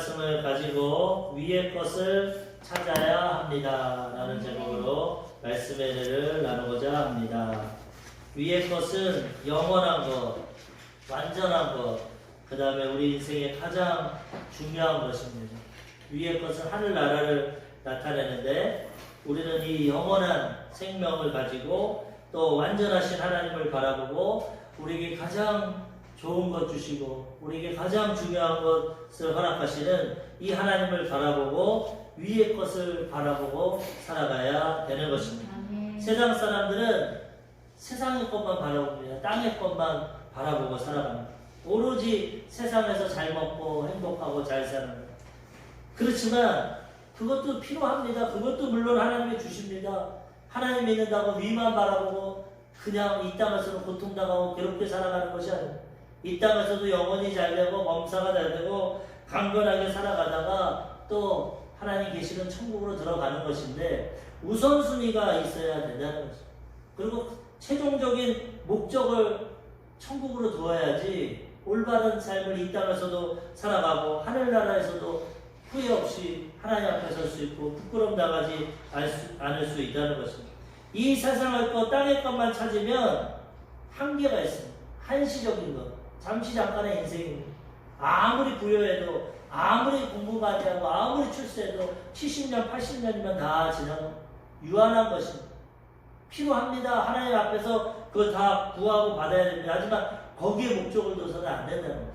말씀을 가지고 위의 것을 찾아야 합니다. 라는 제목으로 말씀의 은혜를 나누고자 합니다. 위의 것은 영원한 것, 완전한 것, 그 다음에 우리 인생의 가장 중요한 것입니다. 위의 것은 하늘나라를 나타내는데 우리는 이 영원한 생명을 가지고 또 완전하신 하나님을 바라보고 우리에게 가장 좋은 것 주시고 우리에게 가장 중요한 것을 허락하시는 이 하나님을 바라보고 위의 것을 바라보고 살아가야 되는 것입니다. 세상 사람들은 세상의 것만 바라봅니다. 땅의 것만 바라보고 살아갑니다. 오로지 세상에서 잘 먹고 행복하고 잘 사는 것. 그렇지만 그것도 필요합니다. 그것도 물론 하나님이 주십니다. 하나님 믿는다고 위만 바라보고 그냥 이 땅에서는 고통당하고 괴롭게 살아가는 것이 아닙니다. 이 땅에서도 영원히 잘 되고 범사가 잘 되고 강건하게 살아가다가 또 하나님 계시는 천국으로 들어가는 것인데 우선순위가 있어야 된다는 것입니다. 그리고 최종적인 목적을 천국으로 두어야지 올바른 삶을 이 땅에서도 살아가고 하늘나라에서도 후회 없이 하나님 앞에 설 수 있고 부끄러움 당하지 않을 수 있다는 것입니다. 이 세상의 것, 땅의 것만 찾으면 한계가 있습니다. 한시적인 것, 잠시 잠깐의 인생입니다. 아무리 부여해도 아무리 공부 많이 하고 아무리 출세해도 70년, 80년이면 다 지나고 유한한 것입니다. 필요합니다. 하나님 앞에서 그거 다 구하고 받아야 됩니다. 하지만 거기에 목적을 둬서는 안 된다는 거죠.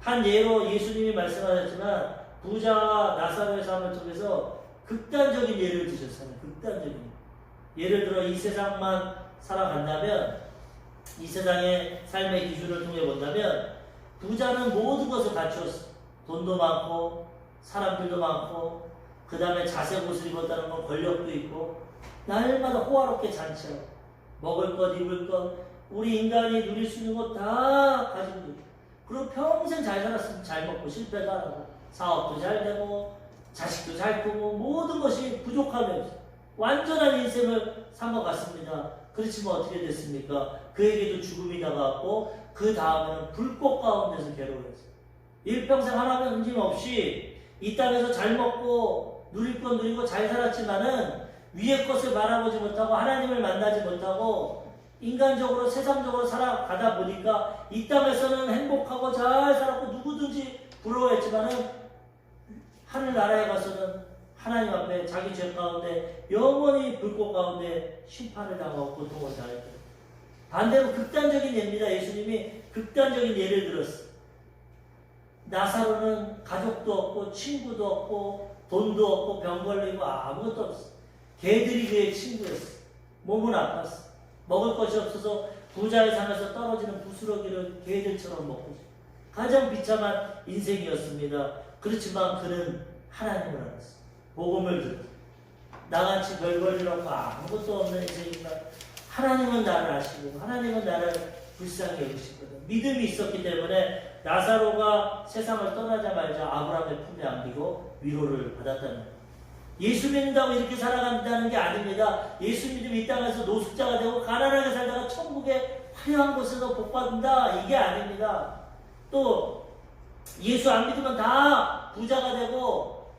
한 예로 예수님이 말씀하셨지만 부자와 나사로의 삶을 통해서 극단적인 예를 드셨잖아요. 극단적인 예를 들어 이 세상만 살아간다면 이 세상의 삶의 기준을 통해 본다면 부자는 모든 것을 갖추었어. 돈도 많고 사람들도 많고 그 다음에 자색 옷을 입었다는 건 권력도 있고 날마다 호화롭게 잔치하고 먹을 것 입을 것 우리 인간이 누릴 수 있는 것 다 가지고 있고 그리고 평생 잘 살았으면 잘 먹고 실패도 안 하고 사업도 잘 되고 자식도 잘 크고 모든 것이 부족함이 없어요. 완전한 인생을 산 것 같습니다. 그렇지만 어떻게 됐습니까? 그에게도 죽음이 다가왔고 그 다음에는 불꽃 가운데서 괴로워했어요. 일평생 하나님 흔짐 없이 이 땅에서 잘 먹고 누릴 건 누리고 잘 살았지만은 위의 것을 바라보지 못하고 하나님을 만나지 못하고 인간적으로 세상적으로 살아가다 보니까 이 땅에서는 행복하고 잘 살았고 누구든지 부러워했지만은 하늘나라에 가서는 하나님 앞에 자기 죄 가운데 영원히 불꽃 가운데 심판을 당하고 고통을 당했다. 반대로 극단적인 예입니다. 예수님이 극단적인 예를 들었어요. 나사로는 가족도 없고 친구도 없고 돈도 없고 병 걸리고 아무것도 없어. 개들이 그의 친구였어. 몸은 아팠어. 먹을 것이 없어서 부자의 산에서 떨어지는 부스러기를 개들처럼 먹고 있어. 가장 비참한 인생이었습니다. 그렇지만 그는 하나님을 알았어. 복음을 들었어. 나같이 별 볼일 없고 아무것도 없는 인생이지만 하나님은 나를 아시고 하나님은 나를 불쌍히 여기시거든. 믿음이 있었기 때문에 나사로가 세상을 떠나자마자 아브라함의 품에 안기고 위로를 받았다는 거예요. 예수 믿는다고 이렇게 살아간다는 게 아닙니다. 예수 믿으면 이 땅에서 노숙자가 되고 가난하게 살다가 천국의 화려한 곳에서 복받는다. 이게 아닙니다. 또 예수 안 믿으면 다 부자가 되고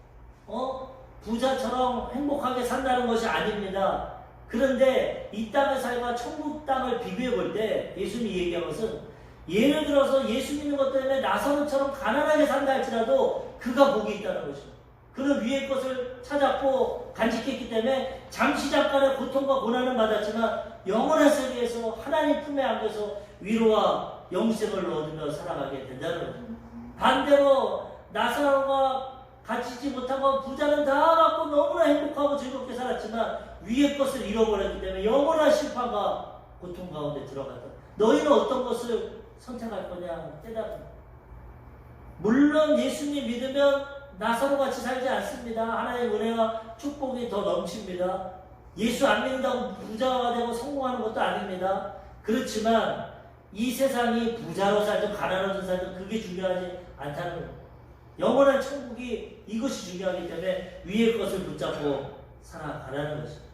부자처럼 행복하게 산다는 것이 아닙니다. 그런데 이 땅의 삶과 천국 땅을 비교해 볼 때 예수님이 얘기한 것은 예를 들어서 예수 믿는 것 때문에 나사로처럼 가난하게 산다 할지라도 그가 복이 있다는 것입니다. 그는 위의 것을 찾았고 간직했기 때문에 잠시 잠깐의 고통과 고난을 받았지만 영원한 세계에서 하나님 품에 안겨서 위로와 영생을 얻으며 살아가게 된다는 것입니다. 반대로 나사로가 가지지 못하고 부자는 다 갖고 너무나 행복하고 즐겁게 살았지만 위의 것을 잃어버렸기 때문에 영원한 심판과 고통 가운데 들어갔다. 너희는 어떤 것을 선택할 거냐 깨달아. 물론 예수님 믿으면 나사로 같이 살지 않습니다. 하나님의 은혜와 축복이 더 넘칩니다. 예수 안 믿는다고 부자가 되고 성공하는 것도 아닙니다. 그렇지만 이 세상이 부자로 살든 가난하게 살든 그게 중요하지 않다는 겁니다. 영원한 천국이 이것이 중요하기 때문에 위의 것을 붙잡고 살아가라는 것입니다.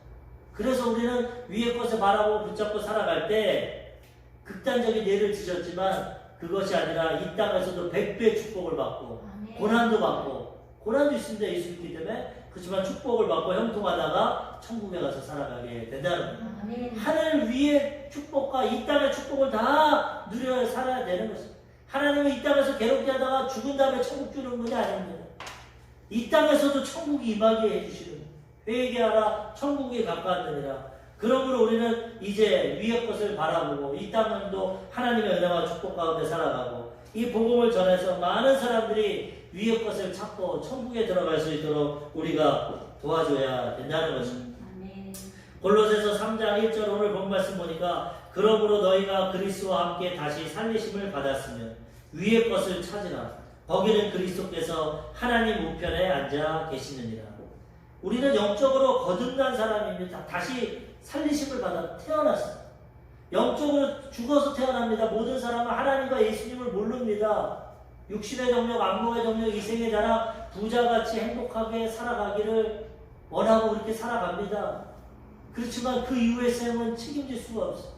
그래서 우리는 위의 것을 바라보고 붙잡고 살아갈 때 극단적인 예를 드셨지만 그것이 아니라 이 땅에서도 100배 축복을 받고 고난도 받고 고난도 있습니다. 예수 믿기 때문에. 그렇지만 축복을 받고 형통하다가 천국에 가서 살아가게 된다는 거예요. 하늘 위의 축복과 이 땅의 축복을 다 누려 살아야 되는 것입니다. 하나님은 이 땅에서 괴롭게 하다가 죽은 다음에 천국 주는 분이 아닙니다. 이 땅에서도 천국이 임하게 해주시는 거예요. 회개하라 천국에 가까웠느니라. 그러므로 우리는 이제 위의 것을 바라보고 이 땅도 하나님의 은혜와 축복 가운데 살아가고 이 복음을 전해서 많은 사람들이 위의 것을 찾고 천국에 들어갈 수 있도록 우리가 도와줘야 된다는 것입니다. 골로새서 3장 1절 오늘 본 말씀 보니까 그러므로 너희가 그리스도와 함께 다시 살리심을 받았으면 위의 것을 찾으라. 거기는 그리스도께서 하나님 우편에 앉아 계시느니라. 우리는 영적으로 거듭난 사람입니다. 다시 살리심을 받아 태어났습니다. 영적으로 죽어서 태어납니다. 모든 사람은 하나님과 예수님을 모릅니다. 육신의 정력, 안목의 정력, 이생의 자랑, 부자같이 행복하게 살아가기를 원하고 그렇게 살아갑니다. 그렇지만 그 이후의 삶은 책임질 수가 없어요.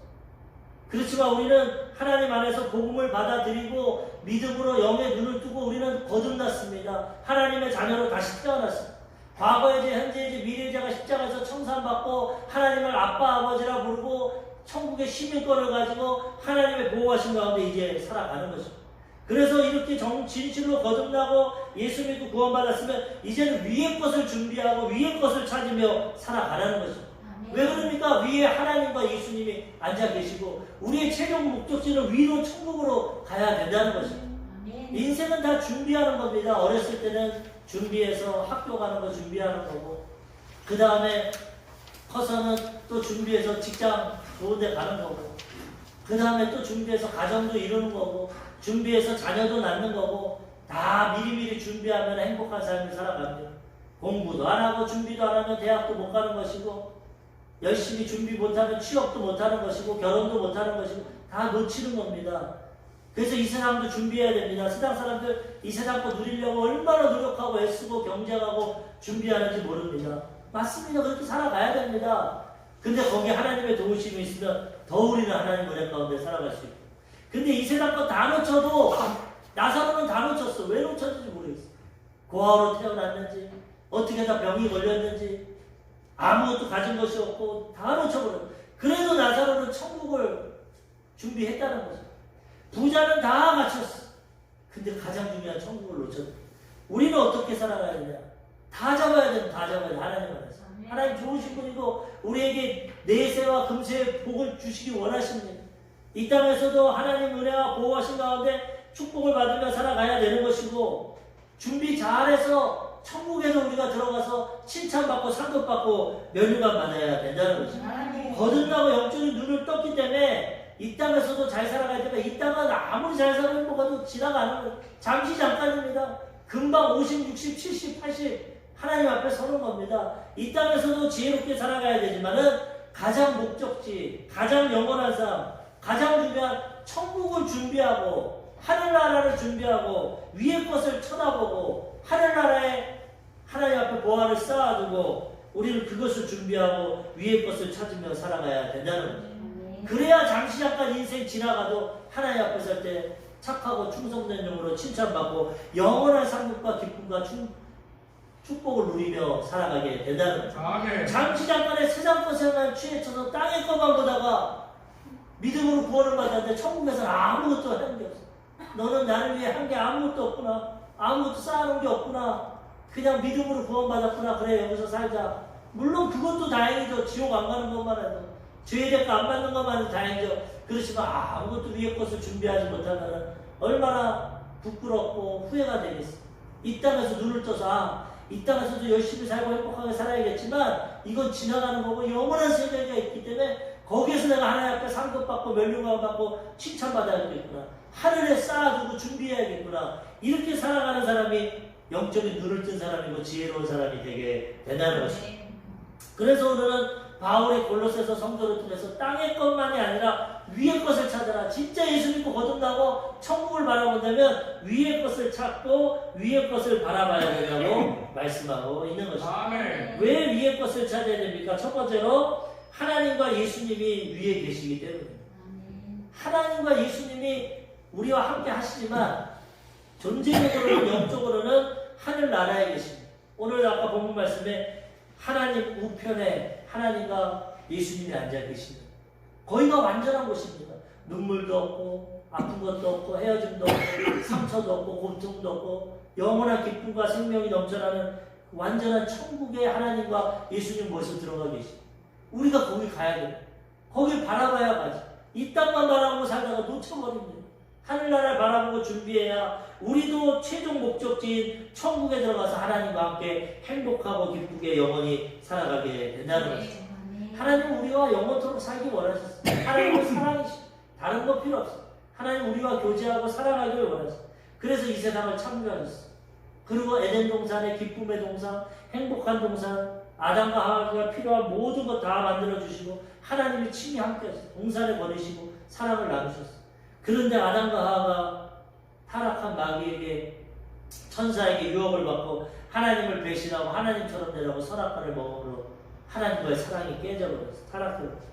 그렇지만 우리는 하나님 안에서 복음을 받아들이고 믿음으로 영의 눈을 뜨고 우리는 거듭났습니다. 하나님의 자녀로 다시 태어났습니다. 과거의 죄, 현재의 죄, 미래의 죄가 십자가에서 청산받고 하나님을 아빠, 아버지라 부르고 천국의 시민권을 가지고 하나님의 보호하신 가운데 이제 살아가는 것입니다. 그래서 이렇게 진실로 거듭나고 예수 믿고 구원받았으면 이제는 위의 것을 준비하고 위의 것을 찾으며 살아가라는 것입니다. 왜 그럽니까? 위에 하나님과 예수님이 앉아 계시고 우리의 최종 목적지는 위로 천국으로 가야 된다는 것입니다. 인생은 다 준비하는 겁니다. 어렸을 때는 준비해서 학교 가는 거 준비하는 거고 그 다음에 커서는 또 준비해서 직장 좋은 데 가는 거고 그 다음에 또 준비해서 가정도 이루는 거고 준비해서 자녀도 낳는 거고 다 미리미리 준비하면 행복한 삶을 살아갑니다. 공부도 안 하고 준비도 안 하면 대학도 못 가는 것이고 열심히 준비 못하면 취업도 못하는 것이고 결혼도 못하는 것이고 다 놓치는 겁니다. 그래서 이 세상도 준비해야 됩니다. 세상 사람들 이 세상 거 누리려고 얼마나 노력하고 애쓰고 경쟁하고 준비하는지 모릅니다. 맞습니다. 그렇게 살아가야 됩니다. 근데 거기에 하나님의 도우심이 있으면 더 우리는 하나님 은혜 가운데 살아갈 수 있고 근데 이 세상 거 다 놓쳐도 나사로는 다 놓쳤어. 왜 놓쳤는지 모르겠어. 고아로 태어났는지 어떻게 다 병이 걸렸는지 아무것도 가진 것이 없고 다 놓쳐버려. 그래도 나사로는 천국을 준비했다는 거죠. 부자는 다 갖췄어. 근데 가장 중요한 천국을 놓쳤어. 우리는 어떻게 살아가야 되냐? 다 잡아야 되는 다 잡아야 돼. 하나님 안에서. 하나님 좋으신 분이고 우리에게 내세와 금세의 복을 주시기 원하십니다. 이 땅에서도 하나님 은혜와 보호하신 가운데 축복을 받으며 살아가야 되는 것이고 준비 잘해서 천국에도 우리가 들어가서 칭찬받고 상급받고 면류관 받아야 된다는 것입니다. 거듭나고 영적인 눈을 떴기 때문에 이 땅에서도 잘 살아가야 되면 이 땅은 아무리 잘 살아도 행복해도 지나가는 거예요. 잠시 잠깐입니다. 금방 50, 60, 70, 80 하나님 앞에 서는 겁니다. 이 땅에서도 지혜롭게 살아가야 되지만은 가장 목적지, 가장 영원한 삶, 가장 중요한 천국을 준비하고 하늘나라를 준비하고 위의 것을 쳐다보고 하늘나라에 하나님 앞에 보화를 쌓아두고 우리는 그것을 준비하고 위의 것을 찾으며 살아가야 된다는 거죠. 그래야 잠시 잠깐 인생 지나가도 하나님 앞에 설 때 착하고 충성된 영으로 칭찬받고 영원한 상급과 기쁨과 축복을 누리며 살아가게 된다는 거죠. 잠시 잠깐의 세상 것에만 취해쳐서 땅의 것만 보다가 믿음으로 구원을 받았는데 천국에서는 아무것도 하는 게 없어. 너는 나를 위해 한 게 아무것도 없구나. 아무것도 쌓아놓은 게 없구나. 그냥 믿음으로 구원받았구나. 그래 여기서 살자. 물론 그것도 다행이죠. 지옥 안 가는 것만 해도. 죄의 대가 안 받는 것만 해도 다행이죠. 그렇지만 아무것도 위의 것을 준비하지 못하면 얼마나 부끄럽고 후회가 되겠어. 이 땅에서 눈을 떠서 이 땅에서도 열심히 살고 행복하게 살아야겠지만 이건 지나가는 거고 영원한 세계가 있기 때문에 거기에서 내가 하나님 앞에 상급받고 멸류관 받고 칭찬받아야겠구나. 하늘에 쌓아두고 준비해야겠구나. 이렇게 살아가는 사람이 영적인 눈을 뜬 사람이고 지혜로운 사람이 되게 된다는 것입니다. 그래서 오늘은 바울이 골로새서 성도를 통해서 땅의 것만이 아니라 위의 것을 찾아라. 진짜 예수 믿고 거듭나고 천국을 바라본다면 위의 것을 찾고 위의 것을 바라봐야 된다고 말씀하고 있는 것입니다. 왜 위의 것을 찾아야 됩니까? 첫 번째로 하나님과 예수님이 위에 계시기 때문입니다. 하나님과 예수님이 우리와 함께 하시지만 존재적으로는 영적으로는 하늘나라에 계십니다. 오늘 아까 본문 말씀에 하나님 우편에 하나님과 예수님이 앉아 계십니다. 거기가 완전한 곳입니다. 눈물도 없고 아픈 것도 없고 헤어짐도 없고 상처도 없고 고통도 없고 영원한 기쁨과 생명이 넘쳐나는 완전한 천국의 하나님과 예수님 모여서 들어가 계십니다. 우리가 거기 가야 돼요. 거길 바라봐야 가지. 이 땅만 바라보고 살다가 놓쳐버립니다. 하늘나라를 바라보고 준비해야 우리도 최종 목적지인 천국에 들어가서 하나님과 함께 행복하고 기쁘게 영원히 살아가게 된다는 것입니다. 하나님은 우리와 영원토록 살기 원하셨습니다. 하나님은 사랑이십니다. 다른 거 필요 없어요. 하나님 우리와 교제하고 사랑하기를 원하셨어요. 그래서 이 세상을 창조하셨어요. 그리고 에덴 동산의 기쁨의 동산, 행복한 동산, 아담과 하와가 필요한 모든 것 다 만들어주시고 하나님이 친히 함께 하셨어요. 동산에 보내시고 사랑을 나누셨어요. 그런데 아담과 하와가 타락한 마귀에게 천사에게 유혹을 받고 하나님을 배신하고 하나님처럼 되라고 선악과를 먹음으로 하나님과의 사랑이 깨져버렸어요. 타락해버렸어요.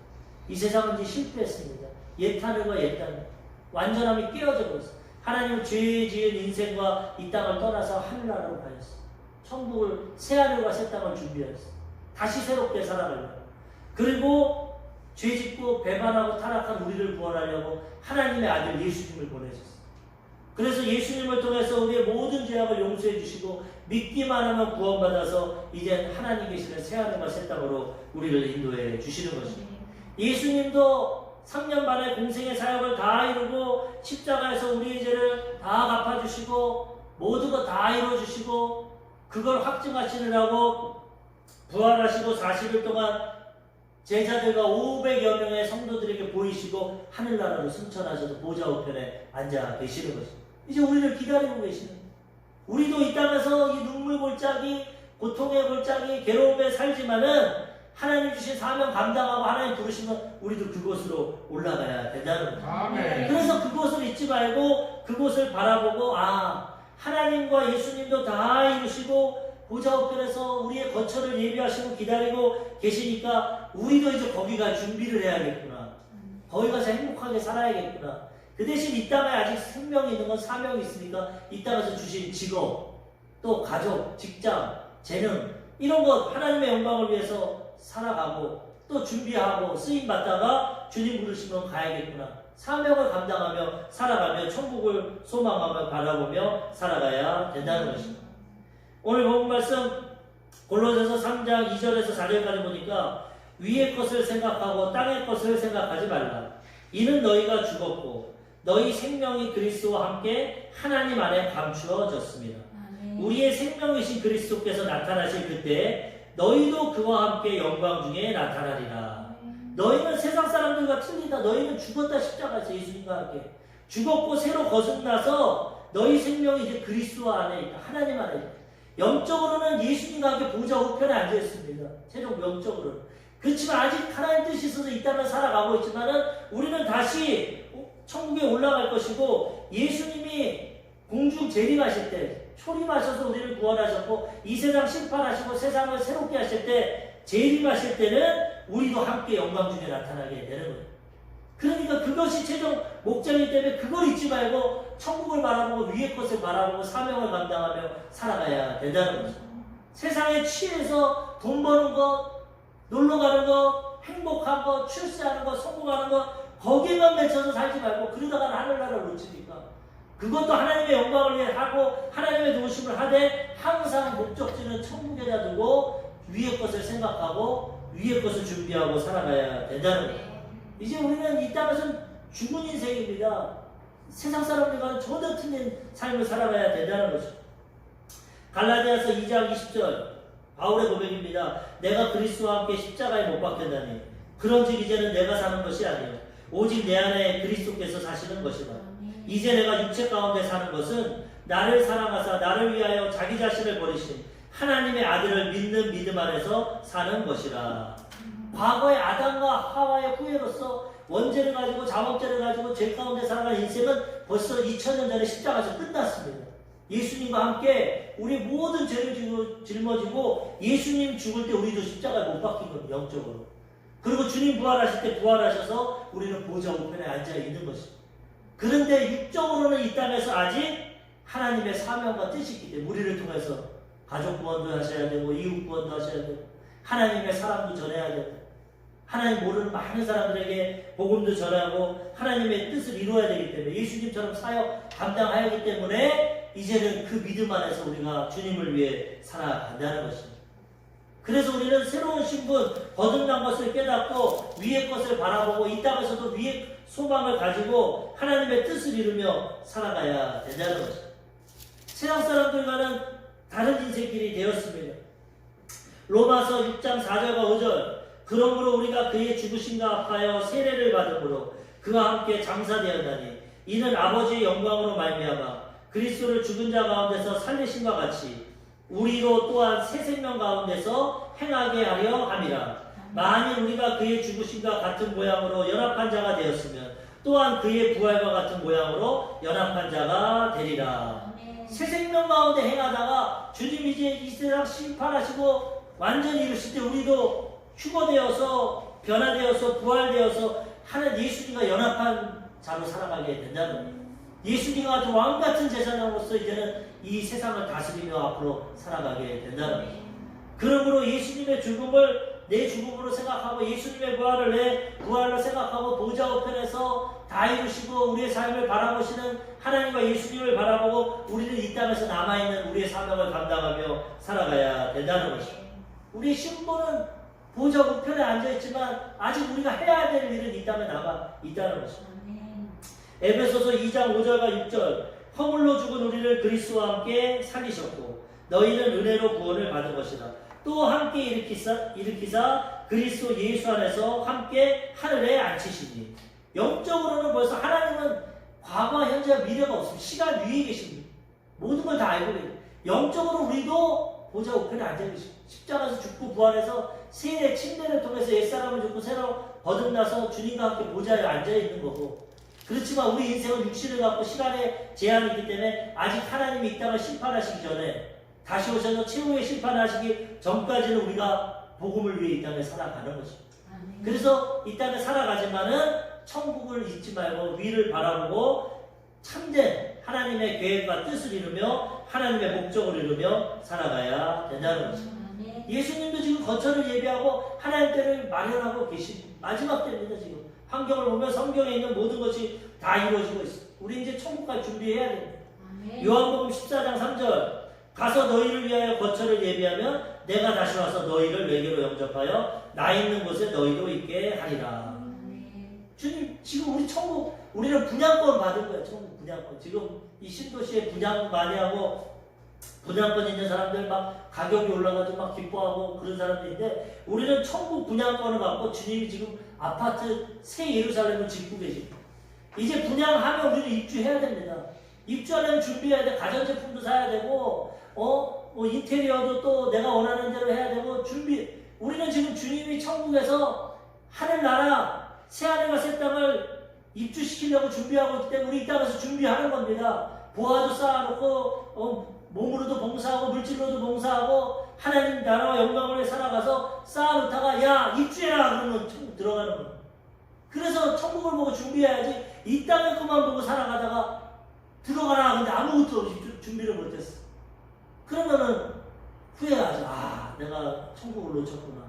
이 새삼은 이제 실패했습니다. 옛하늘과 옛땅 완전함이 깨어져 버렸어요. 하나님은 죄 지은 인생과 이 땅을 떠나서 하늘나라로 가셨어요. 천국을 새하늘과 새 땅을 준비하셨어요. 다시 새롭게 살아가려고. 그리고 죄 짓고 배반하고 타락한 우리를 구원하려고 하나님의 아들 예수님을 보내셨어요. 그래서 예수님을 통해서 우리의 모든 죄악을 용서해 주시고 믿기만 하면 구원받아서 이제 하나님 계시는 새하늘과 새 땅으로 우리를 인도해 주시는 것입니다. 예수님도 3년 반의 공생의 사역을 다 이루고 십자가에서 우리의 죄를 다 갚아주시고 모든 것 다 이루어주시고 그걸 확증하시느라고 부활하시고 40일 동안 제자들과 500여 명의 성도들에게 보이시고 하늘나라로 승천하셔서 보좌 우편에 앉아 계시는 것입니다. 이제 우리를 기다리고 계시는 거예요. 우리도 이 땅에서 이 눈물 골짜기, 고통의 골짜기, 괴로움에 살지만은 하나님 주신 사명 감당하고 하나님 부르시면 우리도 그곳으로 올라가야 된다는 거예요. 아멘. 그래서 그곳을 잊지 말고 그곳을 바라보고 하나님과 예수님도 다 이루시고 보좌 우편에서 우리의 거처를 예비하시고 기다리고 계시니까 우리도 이제 거기 갈 준비를 해야겠구나. 거기 가서 행복하게 살아야겠구나. 그 대신 이 땅에 아직 생명이 있는 건 사명이 있으니까 이 땅에서 주신 직업, 또 가족, 직장, 재능 이런 것 하나님의 영광을 위해서 살아가고 또 준비하고 쓰임 받다가 주님 부르시면 가야겠구나. 사명을 감당하며 살아가며 천국을 소망하며 바라보며 살아가야 된다는 것입니다. 오늘 본 말씀 골로새서 3장 2절에서 4절까지 보니까 위의 것을 생각하고 땅의 것을 생각하지 말라. 이는 너희가 죽었고 너희 생명이 그리스도와 함께 하나님 안에 감추어졌습니다. 우리의 생명이신 그리스도께서 나타나실 그때 너희도 그와 함께 영광 중에 나타나리라. 너희는 세상 사람들과 틀리다. 너희는 죽었다. 십자가에서 예수님과 함께 죽었고 새로 거듭나서 너희 생명이 이제 그리스도 안에 있다. 하나님 안에 있다. 영적으로는 예수님과 함께 보좌 우편에 앉아 있습니다. 최종 영적으로는. 그렇지만 아직 하나님 뜻이 있어서 이 땅을 살아가고 있지만은 우리는 다시 천국에 올라갈 것이고 예수님이 공중 재림하실 때 초림하셔서 우리를 구원하셨고 이 세상 심판하시고 세상을 새롭게 하실 때 재림하실 때는 우리도 함께 영광 중에 나타나게 되는 거예요. 그러니까 그것이 최종 목적이기 때문에 그걸 잊지 말고 천국을 바라보고 위의 것을 바라보고 사명을 감당하며 살아가야 된다는 거죠. 세상에 취해서 돈 버는 것, 놀러 가는 것, 행복한 것, 출세하는 것, 성공하는 것 거기에만 맺혀서 살지 말고 그러다가 하늘나라를 놓치니까 그것도 하나님의 영광을 위해 하고 하나님의 도우심을 하되 항상 목적지는 천국에다 두고 위의 것을 생각하고 위의 것을 준비하고 살아가야 된다는 거예요. 이제 우리는 이 땅에서는 죽은 인생입니다. 세상 사람들과는 전혀 틀린 삶을 살아가야 된다는 거죠. 갈라디아서 2장 20절 바울의 고백입니다. 내가 그리스도와 함께 십자가에 못 박혔나니 그런즉 이제는 내가 사는 것이 아니요 오직 내 안에 그리스도께서 사시는 것이다. 이제 내가 육체 가운데 사는 것은 나를 사랑하사 나를 위하여 자기 자신을 버리신 하나님의 아들을 믿는 믿음 안에서 사는 것이라. 과거의 아담과 하와의 후예로서 원죄를 가지고 자업죄를 가지고 죄 가운데 살아간 인생은 벌써 2000년 전에 십자가에서 끝났습니다. 예수님과 함께 우리 모든 죄를 짊어지고 예수님 죽을 때 우리도 십자가에 못 박힌 겁니다. 영적으로. 그리고 주님 부활하실 때 부활하셔서 우리는 보좌 우편에 앉아 있는 것입니다. 그런데 육적으로는 이 땅에서 아직 하나님의 사명과 뜻이 있기 때문에 우리를 통해서 가족 구원도 하셔야 되고 이웃 구원도 하셔야 되고 하나님의 사랑도 전해야 되고 하나님 모르는 많은 사람들에게 복음도 전하고 하나님의 뜻을 이루어야 되기 때문에 예수님처럼 사역 감당해야 하기 때문에 이제는 그 믿음 안에서 우리가 주님을 위해 살아간다는 것입니다. 그래서 우리는 새로운 신분, 거듭난 것을 깨닫고 위의 것을 바라보고 이 땅에서도 위의 소망을 가지고 하나님의 뜻을 이루며 살아가야 된다는 것입니다. 세상 사람들과는 다른 인생길이 되었습니다. 로마서 6장 4절과 5절 그러므로 우리가 그의 죽으심과 합하여 세례를 받음으로 그와 함께 장사되었나니 이는 아버지의 영광으로 말미암아 그리스도를 죽은 자 가운데서 살리심과 같이 우리로 또한 새 생명 가운데서 행하게 하려 함이라. 만일 우리가 그의 죽으심과 같은 모양으로 연합한 자가 되었으면 또한 그의 부활과 같은 모양으로 연합한 자가 되리라. 새 생명 가운데 행하다가 주님 이제 이 세상 심판하시고 완전히 이루실 때 우리도 휴거되어서 변화되어서 부활되어서 하나님 예수님과 연합한 자로 살아가게 된다는 거예요. 예수님과 같은 왕같은 제사장으로서 이제는 이 세상을 다스리며 앞으로 살아가게 된다는 거예요. 그러므로 예수님의 죽음을 내 죽음으로 생각하고 예수님의 부활을 내 부활로 생각하고 보좌 우편에서 다 이루시고 우리의 삶을 바라보시는 하나님과 예수님을 바라보고 우리는 이 땅에서 남아있는 우리의 사명을 감당하며 살아가야 된다는 것입니다. 우리의 신분은 보좌 우편에 앉아있지만 아직 우리가 해야 될 일은 이 땅에 남아있다는 것입니다. 에베소서 2장 5절과 6절 허물로 죽은 우리를 그리스도와 함께 살리셨고 너희는 은혜로 구원을 받은 것이다. 또 함께 일으키사 그리스도 예수 안에서 함께 하늘에 앉히시니 영적으로는 벌써 하나님은 과거와 현재와 미래가 없습니다. 시간 위에 계십니다. 모든 걸 다 알고 계십니다. 영적으로 우리도 보좌 우편에 앉아 계십니다. 십자가에서 죽고 부활해서 세례 침례를 통해서 옛사람을 죽고 새로 거듭나서 주님과 함께 보좌에 앉아 있는 거고 그렇지만 우리 인생은 육신을 갖고 시간의 제한이 있기 때문에 아직 하나님이 이 땅을 심판하시기 전에 다시 오셔서 최후의 심판하시기 전까지는 우리가 복음을 위해 이 땅에 살아가는 것입니다. 그래서 이 땅에 살아가지만은 천국을 잊지 말고 위를 바라보고 참된 하나님의 계획과 뜻을 이루며 하나님의 목적을 이루며 살아가야 된다는 것입니다. 예수님도 지금 거처를 예비하고 하나님 때를 마련하고 계신 마지막 때입니다. 지금 환경을 보면 성경에 있는 모든 것이 다 이루어지고 있습니다. 우리 이제 천국까지 준비해야 됩니다. 요한복음 14장 3절 가서 너희를 위하여 거처를 예비하면 내가 다시 와서 너희를 내게로 영접하여 나 있는 곳에 너희도 있게 하리라. 주님 지금 우리 천국 우리는 분양권 받은 거예요. 천국 분양권. 지금 이 신도시에 분양 많이 하고 분양권 있는 사람들 막 가격이 올라가지고 막 기뻐하고 그런 사람들인데 우리는 천국 분양권을 받고 주님이 지금 아파트 새 예루살렘을 짓고 계십니다. 이제 분양하면 우리는 입주해야 됩니다. 입주하려면 준비해야 돼. 가전제품도 사야 되고 뭐 인테리어도 또 내가 원하는 대로 해야 되고 우리는 지금 주님이 천국에서 하늘나라 새하늘과 새 땅을 입주시키려고 준비하고 있기 때문에 우리 이 땅에서 준비하는 겁니다. 보화도 쌓아놓고 몸으로도 봉사하고 물질로도 봉사하고 하나님 나라와 영광을 위해 살아가서 쌓아놓다가 야 입주해라 그러면 천국 들어가는 거예요. 그래서 천국을 보고 준비해야지 이 땅의 것만 보고 살아가다가 들어가라 근데 아무것도 없이 준비를 못했어. 그러면은 후회하죠. 아 내가 천국을 놓쳤구나.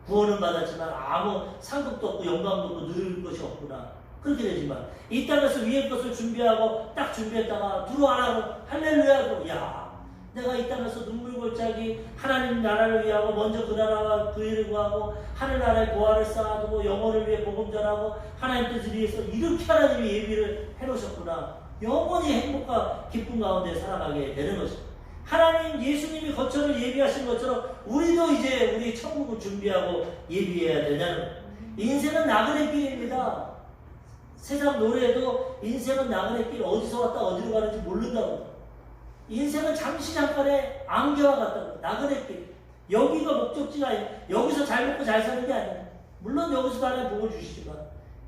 구원은 받았지만 아무 상급도 없고 영광도 없고 누릴 것이 없구나. 그렇게 되지만 이 땅에서 위의 것을 준비하고 딱 준비했다가 들어와라고 할렐루야고 야 내가 이 땅에서 눈물골짜기 하나님 나라를 위하고 먼저 그 나라와 그 일을 구하고 하늘나라의 보화를 쌓아두고 영혼을 위해 복음 전하고 하나님 뜻을 위해서 이렇게 하나님이 예비를 해놓으셨구나. 영원히 행복과 기쁨 가운데 살아가게 되는 것입니다. 하나님 예수님이 거처를 예비하신 것처럼 우리도 이제 우리 천국을 준비하고 예비해야 되냐는 거예요. 인생은 나그네 길입니다. 세상 노래에도 인생은 나그네 길 어디서 왔다 어디로 가는지 모른다고. 인생은 잠시 잠깐의 안개와 같다고. 나그네 길. 여기가 목적지가 아니에요. 여기서 잘 먹고 잘 사는 게 아니에요. 물론 여기서도 하나님 복을 주시지만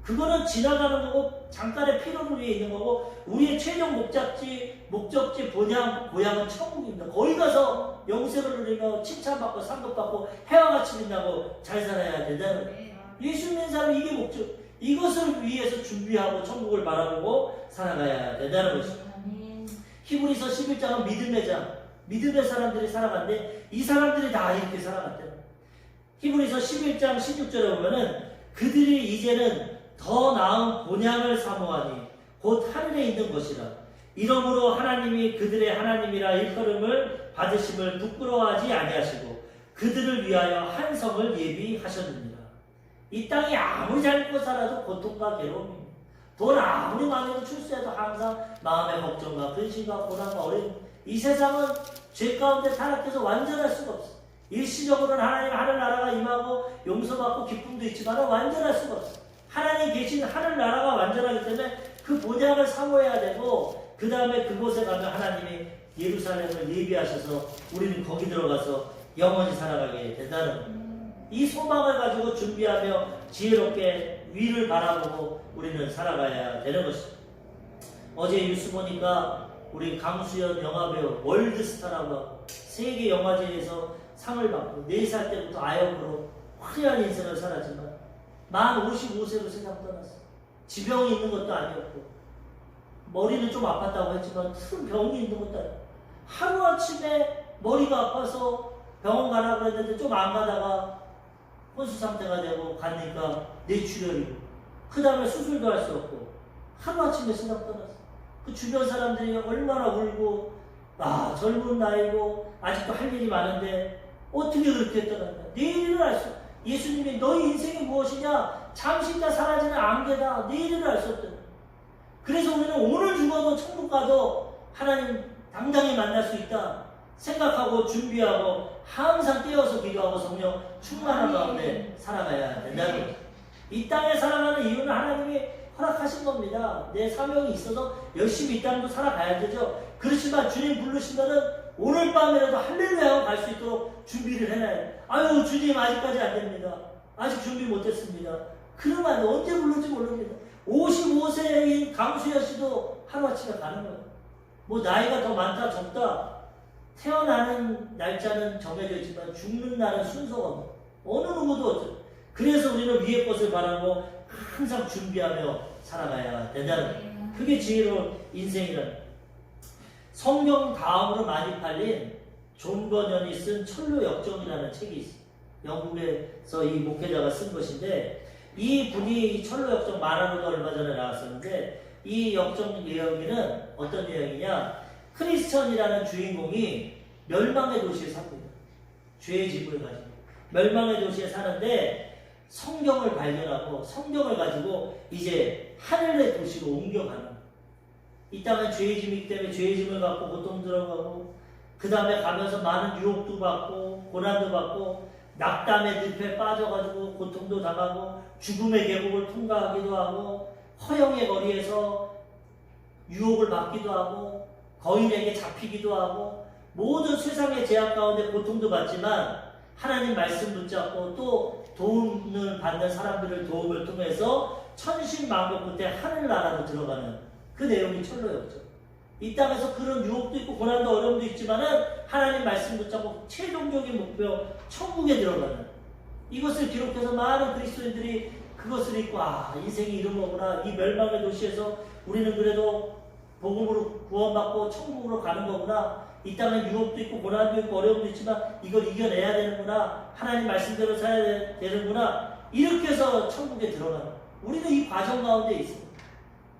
그거는 지나가는 거고 잠깐의 피로를 위해 있는 거고 우리의 최종 목적지 고향은 천국입니다. 거기 가서 영생을 누리며 칭찬받고 상급받고 해와 같이 빛나고 잘 살아야 된다는 거예요. 예수 믿는 사람은 이게 목적. 이것을 위해서 준비하고 천국을 바라보고 살아가야 된다는 것이죠. 히브리서 11장은 믿음의 장, 믿음의 사람들이 살아갔는데 이 사람들이 다 이렇게 살아갔대요. 히브리서 11장 16절에 보면은 그들이 이제는 더 나은 본향을 사모하니 곧 하늘에 있는 것이라. 이러므로 하나님이 그들의 하나님이라 일컬음을 받으심을 부끄러워하지 아니하시고 그들을 위하여 한 성을 예비하셨느니라. 이 땅이 아무리 잘 먹고 살아도 고통과 괴로움입니다. 돈 아무리 많이 출세해도 항상 마음의 걱정과 근심과 고난과 어려움. 이 세상은 죄 가운데 타락해서 완전할 수가 없어. 일시적으로는 하나님 하늘나라가 임하고 용서받고 기쁨도 있지만 완전할 수가 없어. 하나님 계신 하늘나라가 완전하기 때문에 그 본향을 사모해야 되고 그 다음에 그곳에 가면 하나님이 예루살렘을 예비하셔서 우리는 거기 들어가서 영원히 살아가게 된다는 겁니다. 이 소망을 가지고 준비하며 지혜롭게 위를 바라보고 우리는 살아가야 되는 것입니다. 어제 뉴스 보니까 우리 강수연 영화배우 월드스타라고 하고 세계 영화제에서 상을 받고 4살 때부터 아역으로 화려한 인생을 살았지만 만 55세로 세상 떠났어. 지병이 있는 것도 아니었고 머리는 좀 아팠다고 했지만 큰 병이 있는 것도 아니고 하루아침에 머리가 아파서 병원 가라고 했는데 좀 안 가다가 혼수 상태가 되고 가니까 뇌출혈이고 그 다음에 수술도 할 수 없고 하루아침에 세상 떠났어. 그 주변 사람들이 얼마나 울고 아 젊은 나이고 아직도 할 일이 많은데 어떻게 그렇게 떠났냐. 내일을 알 수 없어. 예수님이 너희 인생이 무엇이냐 잠시 있다 사라지는 안개다. 내일을 알 수 없다. 그래서 우리는 오늘 죽어도 천국 가도 하나님 당당히 만날 수 있다 생각하고 준비하고 항상 깨어서 기도하고 성령 충만한 가운데 살아가야 된다는 거죠. 이 땅에 살아가는 이유는 하나님이 허락하신 겁니다. 내 사명이 있어서 열심히 이 땅도 살아가야 되죠. 그렇지만 주님 부르시면은 오늘 밤이라도 할렐루야 하고 갈 수 있도록 준비를 해놔야 돼. 아유 주님 아직까지 안 됩니다. 아직 준비 못했습니다. 그러면 언제 부를지 모릅니다. 55세인 강수연 씨도 하루아침에 가는 거예요. 뭐 나이가 더 많다 적다 태어나는 날짜는 정해져 있지만 죽는 날은 순서가 없어. 어느 누구도 어쩌. 그래서 우리는 위의 것을 바라고 항상 준비하며 살아가야 된다는 거예요. 그게 지혜로운 인생이라는 거예요. 성경 다음으로 많이 팔린 존 버년이 쓴 철로 역정이라는 책이 있어요. 영국에서 이 목회자가 쓴 것인데 이 분이 이 철로 역정 만화로도 얼마 전에 나왔었는데 이 역정 내용은 어떤 내용이냐. 크리스천이라는 주인공이 멸망의 도시에 삽니다. 죄의 집을 가지고 멸망의 도시에 사는데 성경을 발견하고 성경을 가지고 이제 하늘의 도시로 옮겨가는 거예요. 이 땅은 죄의 짐이기 때문에 죄의 짐을 갖고 고통 들어가고 그 다음에 가면서 많은 유혹도 받고 고난도 받고 낙담의 늪에 빠져가지고 고통도 당하고 죽음의 계곡을 통과하기도 하고 허영의 거리에서 유혹을 받기도 하고 거인에게 잡히기도 하고 모든 세상의 제약 가운데 고통도 받지만 하나님 말씀 붙잡고 또 도움을 받는 사람들을 도움을 통해서 천신만고 끝에 하늘나라로 들어가는 그 내용이 철로였죠. 이 땅에서 그런 유혹도 있고 고난도 어려움도 있지만은 하나님 말씀 붙잡고 최종적인 목표 천국에 들어가는 이것을 기록해서 많은 그리스도인들이 그것을 읽고 아 인생이 이런 거구나. 이 멸망의 도시에서 우리는 그래도 복음으로 구원받고 천국으로 가는 거구나. 이 땅에 유혹도 있고 고난도 있고 어려움도 있지만 이걸 이겨내야 되는구나. 하나님 말씀대로 살아야 되는구나. 이렇게 해서 천국에 들어가는 우리는 이 과정 가운데 있습니다.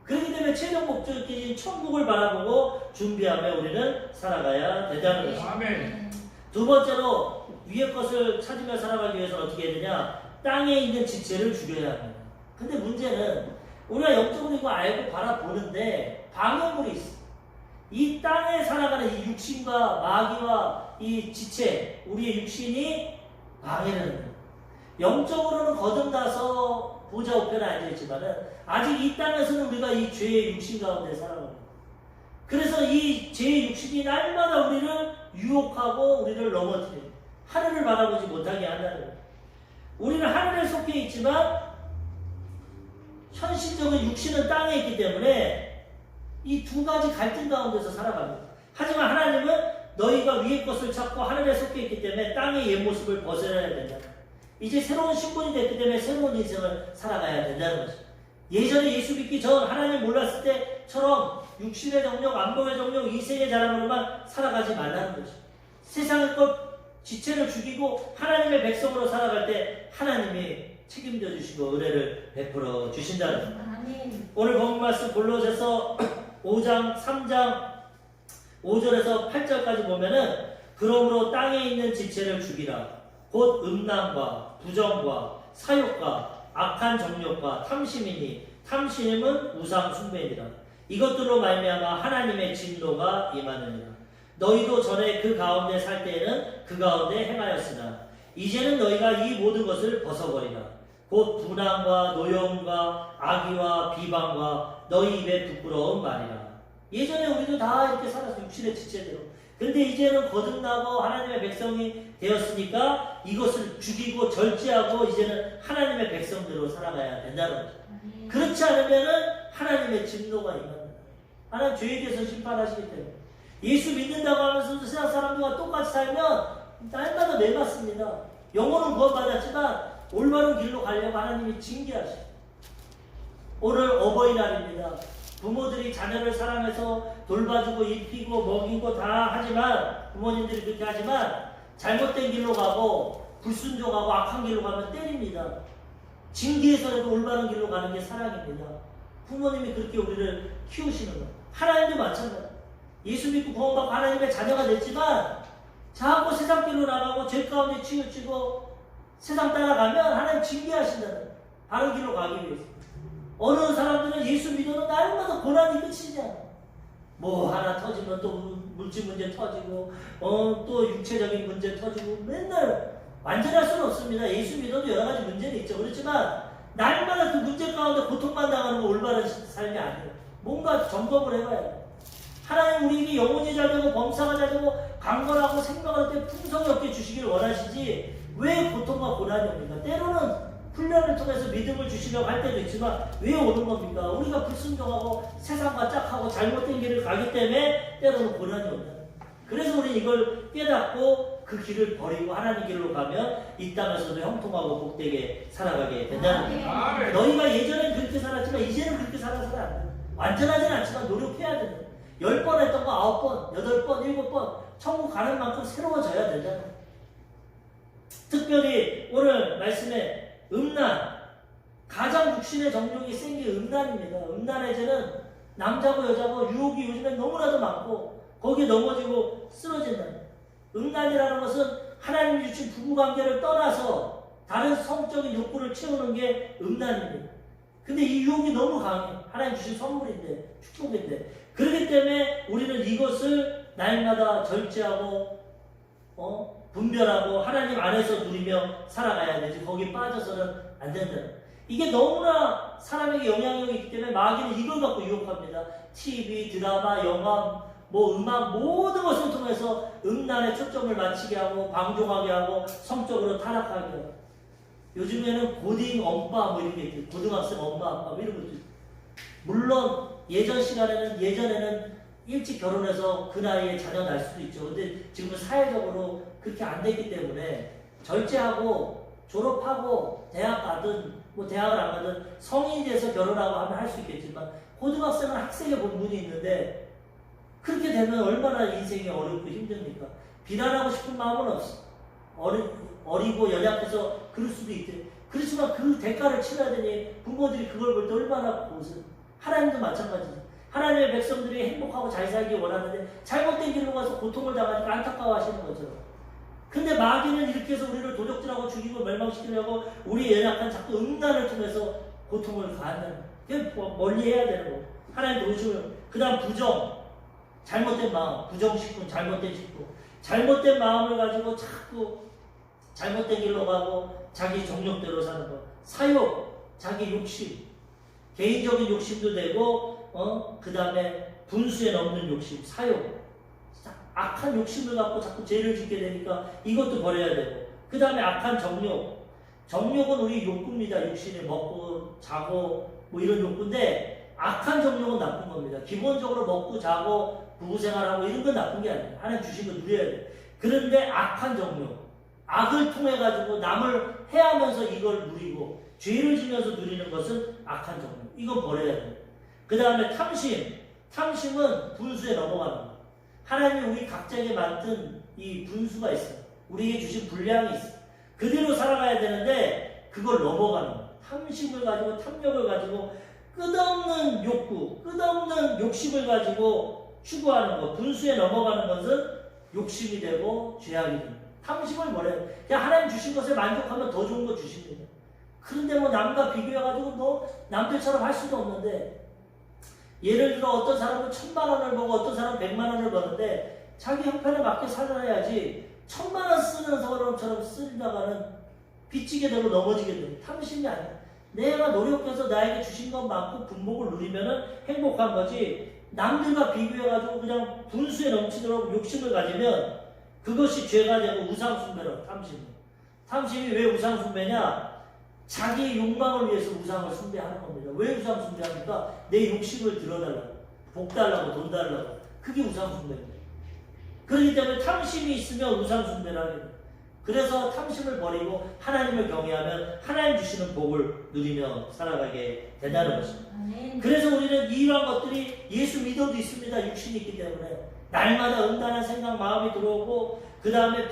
그렇기 때문에 최종 목적인 천국을 바라보고 준비하며 우리는 살아가야 된다는 것입니다. 아멘. 두 번째로 위의 것을 찾으며 살아가기 위해서는 어떻게 해야 되냐. 땅에 있는 지체를 죽여야 합니다. 근데 문제는 우리가 영적으로 이거 알고 바라보는데 방해물이 있어. 이 땅에 살아가는 이 육신과 마귀와 이 지체, 우리의 육신이 방해를 합니다. 영적으로는 거듭나서 보좌 우편에 앉아있지만은 아직 이 땅에서는 우리가 이 죄의 육신 가운데 살아갑니다. 그래서 이 죄의 육신이 날마다 우리를 유혹하고 우리를 넘어뜨려요. 하늘을 바라보지 못하게 한다는 거예요. 우리는 하늘에 속해 있지만 현실적인 육신은 땅에 있기 때문에 이 두 가지 갈등 가운데서 살아갑니다. 하지만 하나님은 너희가 위의 것을 찾고 하늘에 속해 있기 때문에 땅의 옛 모습을 벗어나야 된다. 이제 새로운 신분이 됐기 때문에 새로운 인생을 살아가야 된다는 것입니다. 예전에 예수 믿기 전 하나님 몰랐을 때처럼 육신의 정욕, 안목의 정욕, 이생의 자랑으로만 살아가지 말라는 거죠. 세상의 것 지체를 죽이고 하나님의 백성으로 살아갈 때 하나님이 책임져 주시고 은혜를 베풀어 주신다는 거예요. 오늘 본문 말씀 골로새서 5장 3장 5절에서 8절까지 보면은 그러므로 땅에 있는 지체를 죽이라. 곧 음란과 부정과 사욕과 악한 정욕과 탐심이니 탐심은 우상 숭배니라. 이것들로 말미암아 하나님의 진노가 임하느니라. 너희도 전에 그 가운데 살 때에는 그 가운데 행하였으나 이제는 너희가 이 모든 것을 벗어버리라. 곧 분함과 노여움과 악의와 비방과 너희 입에 부끄러운 말이라. 예전에 우리도 다 이렇게 살았어. 육신의 지체대로. 근데 이제는 거듭나고 하나님의 백성이 되었으니까 이것을 죽이고 절제하고 이제는 하나님의 백성대로 살아가야 된다는 거죠. 그렇지 않으면은 하나님의 진노가 임합니다. 하나님 죄에 대해서 심판하시기 때문에. 예수 믿는다고 하면서도 세상 사람들과 똑같이 살면 날마다 매맞습니다. 영혼은 구원받았지만 올바른 길로 가려고 하나님이 징계하셔요. 오늘 어버이날입니다. 부모들이 자녀를 사랑해서 돌봐주고 입히고 먹이고 다 하지만 부모님들이 그렇게 하지만 잘못된 길로 가고 불순종하고 악한 길로 가면 때립니다. 징계해서라도 올바른 길로 가는 게 사랑입니다. 부모님이 그렇게 우리를 키우시는 거예요. 하나님도 마찬가지예요. 예수 믿고 구원받고 하나님의 자녀가 됐지만 자꾸 세상 길로 나가고 죄 가운데 치우치고 세상 따라가면 하나님 징계하신다는 거예요. 바른 길로 가기 위해서. 어느 사람들은 예수 믿어도 날마다 고난이 끝이지 않아. 뭐 하나 터지면 또 물질 문제 터지고 또 육체적인 문제 터지고 맨날 완전할 수는 없습니다. 예수 믿어도 여러 가지 문제는 있죠. 그렇지만 날마다 그 문제 가운데 고통만 당하는 건 올바른 삶이 아니에요. 뭔가 점검을 해봐야 돼요. 하나님 우리에게 영혼이 잘 되고 범사가 잘 되고 강건하고 생명할 때 풍성이 없게 주시길 원하시지 왜 고통과 고난이 옵니까? 때로는 훈련을 통해서 믿음을 주시려고 할 때도 있지만 왜 오는 겁니까? 우리가 불순종하고 세상과 짝하고 잘못된 길을 가기 때문에 때로는 고난이 온다. 그래서 우리는 이걸 깨닫고 그 길을 버리고 하나님 길로 가면 이 땅에서도 형통하고 복되게 살아가게 된다는 거예요. 너희가 예전엔 그렇게 살았지만 이제는 그렇게 살아서는 안 돼. 완전하진 않지만 노력해야 된다. 10번 했던 거 9번, 8번, 7번 천국 가는 만큼 새로워져야 된다는 거예요. 특별히 오늘 말씀에 음란, 가장 육신의 정욕이 센 게 음란입니다. 음란해제는 남자고 여자고 유혹이 요즘엔 너무나도 많고 거기에 넘어지고 쓰러진다. 음란이라는 것은 하나님이 주신 부부관계를 떠나서 다른 성적인 욕구를 채우는 게 음란입니다. 근데 이 유혹이 너무 강해. 하나님 주신 선물인데, 축복인데. 그렇기 때문에 우리는 이것을 날마다 절제하고 분별하고 하나님 안에서 누리며 살아가야 되지 거기 빠져서는 안 된다. 이게 너무나 사람에게 영향력이 있기 때문에 마귀는 이걸 갖고 유혹합니다. TV, 드라마, 영화, 음악 모든 것을 통해서 음란에 초점을 맞추게 하고 방종하게 하고 성적으로 타락하게 하고 요즘에는 고딩 엄마 이렇게 있죠. 고등학생 엄마 아빠 이런 것도 있죠. 물론 예전에는 일찍 결혼해서 그 나이에 자녀 낳을 수도 있죠. 근데 지금은 사회적으로 그렇게 안 됐기 때문에 절제하고 졸업하고 대학 가든 대학을 안 가든 성인이 돼서 결혼하고 하면 할 수 있겠지만 고등학생은 학생의 본분이 있는데 그렇게 되면 얼마나 인생이 어렵고 힘듭니까? 비난하고 싶은 마음은 없어. 어리고 연약해서 그럴 수도 있대. 그렇지만 그 대가를 치러야 되니 부모들이 그걸 볼 때 얼마나 고생. 하나님도 마찬가지죠. 하나님의 백성들이 행복하고 잘 살기 원하는데 잘못된 길로 가서 고통을 당하니까 안타까워하시는 거죠. 근데 마귀는 이렇게 해서 우리를 도적질하고 죽이고 멸망시키려고 우리의 연약한 자꾸 음란을 통해서 고통을 가한다는 거예요. 멀리 해야 되는 거고. 하나님 도우시면 그 다음 부정, 잘못된 마음, 부정식품, 잘못된 식품, 잘못된 마음을 가지고 자꾸 잘못된 길로 가고 자기 정욕대로 사는 거. 사욕, 자기 욕심, 개인적인 욕심도 되고 그 다음에 분수에 넘는 욕심, 사욕, 악한 욕심을 갖고 자꾸 죄를 짓게 되니까 이것도 버려야 되고 그 다음에 악한 정욕. 정욕은 우리 욕구입니다. 육신에 먹고 자고 이런 욕구인데 악한 정욕은 나쁜 겁니다. 기본적으로 먹고 자고 부부생활하고 이런 건 나쁜 게 아니에요. 하나님 주신 거 누려야 돼요. 그런데 악한 정욕, 악을 통해 가지고 남을 해하면서 이걸 누리고 죄를 지면서 누리는 것은 악한 정욕. 이건 버려야 돼. 그 다음에 탐심. 탐심은 분수에 넘어가는 거. 하나님이 우리 각자에게 만든 이 분수가 있어. 우리에게 주신 분량이 있어. 그대로 살아가야 되는데 그걸 넘어가는 거. 탐심을 가지고 탐욕을 가지고 끝없는 욕구, 끝없는 욕심을 가지고 추구하는 것. 분수에 넘어가는 것은 욕심이 되고 죄악이 됩니다. 탐심을 버려야 돼. 그냥 하나님 주신 것에 만족하면 더 좋은 거 주십니다. 그런데 뭐 남과 비교해가지고 너 남들처럼 할 수도 없는데, 예를 들어 어떤 사람은 1,000만 원을 벌고 어떤 사람은 100만 원을 버는데 자기 형편에 맞게 살아야지 1,000만 원 쓰는 사람처럼 쓰다가는 빚지게 되고 넘어지게 되고 탐심이 아니야. 내가 노력해서 나에게 주신 것만큼 분복을 누리면은 행복한 거지, 남들과 비교해가지고 그냥 분수에 넘치도록 욕심을 가지면 그것이 죄가 되고 우상숭배로. 탐심이 왜 우상숭배냐? 자기의 욕망을 위해서 우상을 숭배하는 겁니다. 왜 우상 숭배합니까? 내 욕심을 들어달라고, 복 달라고, 돈 달라고. 그게 우상 숭배입니다. 그렇기 때문에 탐심이 있으면 우상 숭배를 하게 됩니다. 그래서 탐심을 버리고 하나님을 경외하면 하나님 주시는 복을 누리며 살아가게 된다는 것입니다. 그래서 우리는 이러한 것들이 예수 믿어도 있습니다. 육신이 있기 때문에 날마다 음란한 생각, 마음이 들어오고, 그 다음에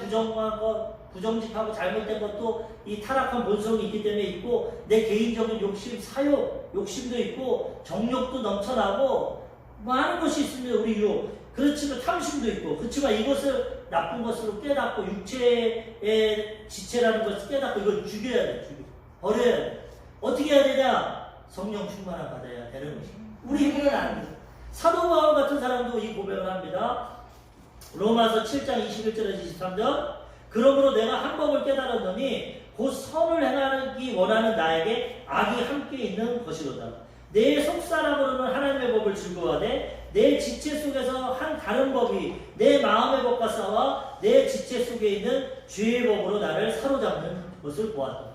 부정직하고 잘못된 것도 이 타락한 본성이 있기 때문에 있고, 내 개인적인 욕심, 사욕, 욕심도 있고, 정욕도 넘쳐나고, 많은 것이 있습니다. 우리 유혹. 그렇지만 탐심도 있고. 그렇지만 이것을 나쁜 것으로 깨닫고, 육체의 지체라는 것을 깨닫고 이걸 죽여야 돼. 버려야 돼. 어떻게 해야 되냐? 성령 충만함 받아야 되는 것입니다. 우리 힘으로는 안 돼요. 사도 바울 같은 사람도 이 고백을 합니다. 로마서 7장 21절에서 23절. 그러므로 내가 한 법을 깨달았더니 곧 선을 행하기 원하는 나에게 악이 함께 있는 것이로다. 내 속사람으로는 하나님의 법을 즐거워하되 내 지체 속에서 한 다른 법이 내 마음의 법과 싸워 내 지체 속에 있는 죄의 법으로 나를 사로잡는 것을 보았다.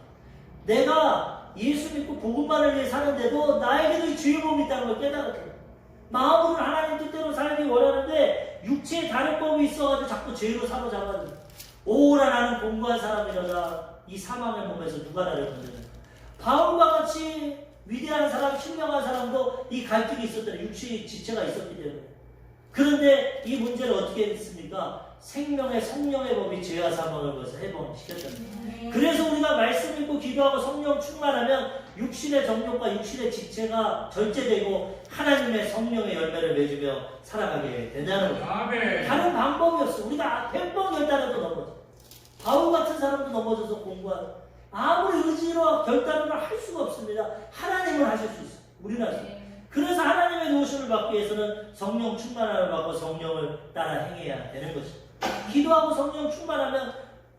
내가 예수 믿고 복음만을 위해 사는데도 나에게도 이 죄의 법이 있다는 걸 깨달았다. 마음으로는 하나님 뜻대로 살기 원하는데 육체에 다른 법이 있어가지고 자꾸 죄로 사로잡아가지고, 오라 나는 공고한 사람이로다. 이 사망의 몸에서 누가 나를 건드리는가. 바울과 같이 위대한 사람, 신명한 사람도 이 갈등이 있었더래. 육체의 지체가 있었기 때문에. 그런데 이 문제를 어떻게 했습니까? 생명의 성령의 법이 죄와 사망을 거기서 해방시켰답니다. 그래서 우리가 말씀 읽고 기도하고 성령 충만하면 육신의 정욕과 육신의 지체가 절제되고 하나님의 성령의 열매를 맺으며 살아가게 된다는 거예요. 다른 방법이 없어. 우리가 100번 결단해도 넘어져. 바울 같은 사람도 넘어져서 공부하고, 아무리 의지로 결단을 할 수가 없습니다. 하나님은 하실 수 있어요. 우리는 할 수 있어요. 그래서 하나님의 도우심을 받기 위해서는 성령 충만함을 받고 성령을 따라 행해야 되는 것입니다. 기도하고 성령 충만하면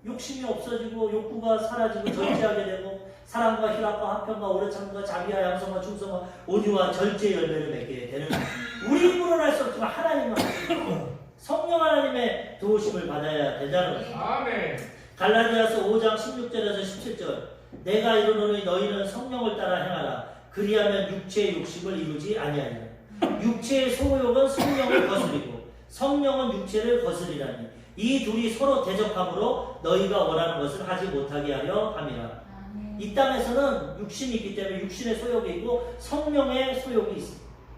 욕심이 없어지고 욕구가 사라지고 절제하게 되고, 사랑과 희락과 화평과 오래 참과 자비와 양성과 충성과 온유와 절제 열매를 맺게 되는 것입니다. 우리 힘으로는 할 수 없지만 하나님은 하십니다. 성령 하나님의 도우심을 받아야 된다는 것입니다. 아멘. 갈라디아서 5장 16절에서 17절. 내가 이르노니 너희는 성령을 따라 행하라. 그리하면 육체의 욕심을 이루지 아니하리라. 육체의 소욕은 성령을 거스리고 성령은 육체를 거스리라니 이 둘이 서로 대적함으로 너희가 원하는 것을 하지 못하게 하려 함이라. 이 땅에서는 육신이 있기 때문에 육신의 소욕이 있고 성령의 소욕이 있어.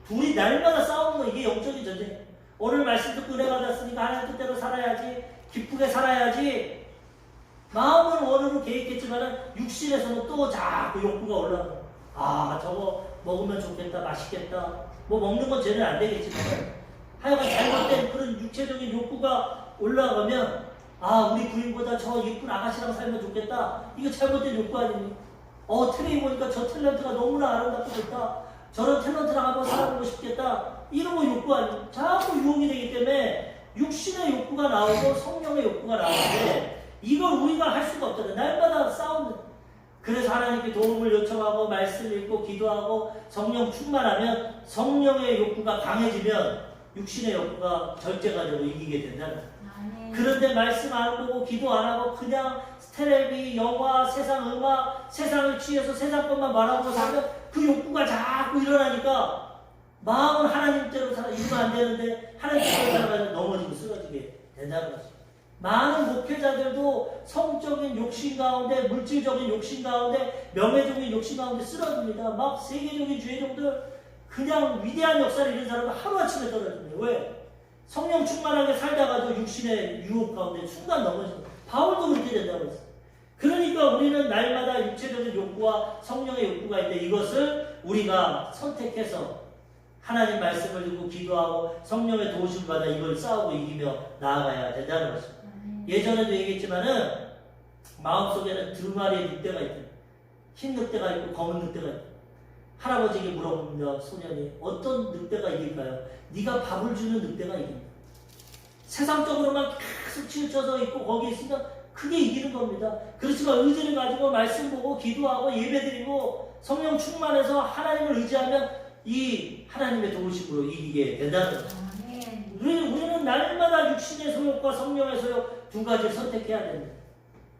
둘이 날마다 싸우는 거. 이게 영적인 전쟁이에요. 오늘 말씀 듣고 은혜 받았으니까 하나님 뜻대로 살아야지, 기쁘게 살아야지. 마음은 원으로 계획했지만 육신에서는 또 자꾸 욕구가 올라가. 아, 저거 먹으면 좋겠다, 맛있겠다. 뭐 먹는 건 죄는 안 되겠지만 하여간 잘못된 그런 육체적인 욕구가 올라가면, 아, 우리 부인보다 저 예쁜 아가씨랑 살면 좋겠다. 이거 잘못된 욕구 아닙니까? 텔레비 보니까 저 탤런트가 너무나 아름답고 좋다. 저런 탤런트랑 한번 살아보고 싶겠다. 이런 거 욕구 아닙니까? 자꾸 유혹이 되기 때문에 육신의 욕구가 나오고 성령의 욕구가 나오는데 이걸 우리가 할 수가 없잖아요. 날마다 싸우는. 그래서 하나님께 도움을 요청하고 말씀 읽고 기도하고 성령 충만하면 성령의 욕구가 강해지면 육신의 욕구가 절제가 되고 이기게 된다는 거예요. 그런데 말씀 안 보고 기도 안 하고 그냥 텔레비, 영화, 세상 음악, 세상을 취해서 세상 것만 말하고 살면 그 욕구가 자꾸 일어나니까 마음은 하나님대로 이루면 안 되는데 하나님대로 살아가면 넘어지고 쓰러지게 된다는 거죠. 많은 목회자들도 성적인 욕심 가운데, 물질적인 욕심 가운데, 명예적인 욕심 가운데 쓰러집니다. 막 세계적인 주의종들, 그냥 위대한 역사를 이룬 사람은 하루아침에 떨어집니다. 왜? 성령 충만하게 살다가도 육신의 유혹 가운데 순간 넘어집니다. 바울도 그렇게 된다고 했어요. 그러니까 우리는 날마다 육체적인 욕구와 성령의 욕구가 있는데, 이것을 우리가 선택해서 하나님 말씀을 듣고 기도하고 성령의 도우심을 받아 이걸 싸우고 이기며 나아가야 된다는 것입니다. 예전에도 얘기했지만은 마음속에는 두 마리의 늑대가 있다. 흰 늑대가 있고 검은 늑대가 있다. 할아버지에게 물어봅니다. 소년이 어떤 늑대가 이길까요? 네가 밥을 주는 늑대가 이깁니다. 세상적으로만 계속 치우쳐서 있고 거기에 있으면 그게 이기는 겁니다. 그렇지만 의지를 가지고 말씀 보고 기도하고 예배드리고 성령 충만해서 하나님을 의지하면 이 하나님의 도우심으로 이기게 된다는 거죠. 우리는 날마다 육신의 소욕과 성령의 소욕 두 가지를 선택해야 됩니다.